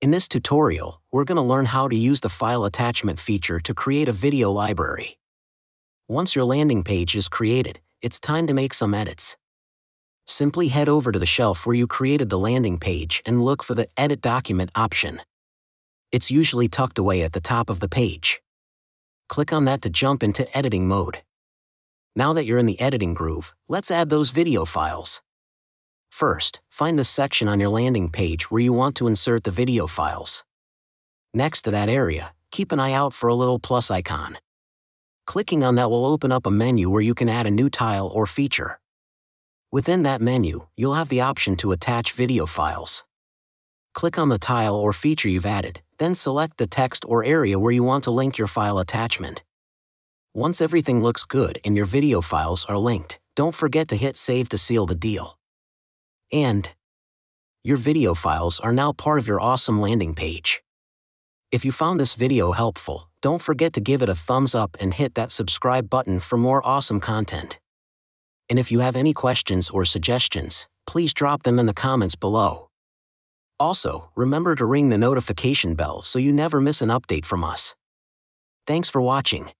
In this tutorial, we're going to learn how to use the file attachment feature to create a video library. Once your landing page is created, it's time to make some edits. Simply head over to the shelf where you created the landing page and look for the Edit Document option. It's usually tucked away at the top of the page. Click on that to jump into editing mode. Now that you're in the editing groove, let's add those video files. First, find the section on your landing page where you want to insert the video files. Next to that area, keep an eye out for a little plus icon. Clicking on that will open up a menu where you can add a new tile or feature. Within that menu, you'll have the option to attach video files. Click on the tile or feature you've added, then select the text or area where you want to link your file attachment. Once everything looks good and your video files are linked, don't forget to hit Save to seal the deal. And your video files are now part of your awesome landing page. If you found this video helpful, don't forget to give it a thumbs up and hit that subscribe button for more awesome content. And if you have any questions or suggestions, please drop them in the comments below. Also, remember to ring the notification bell so you never miss an update from us. Thanks for watching.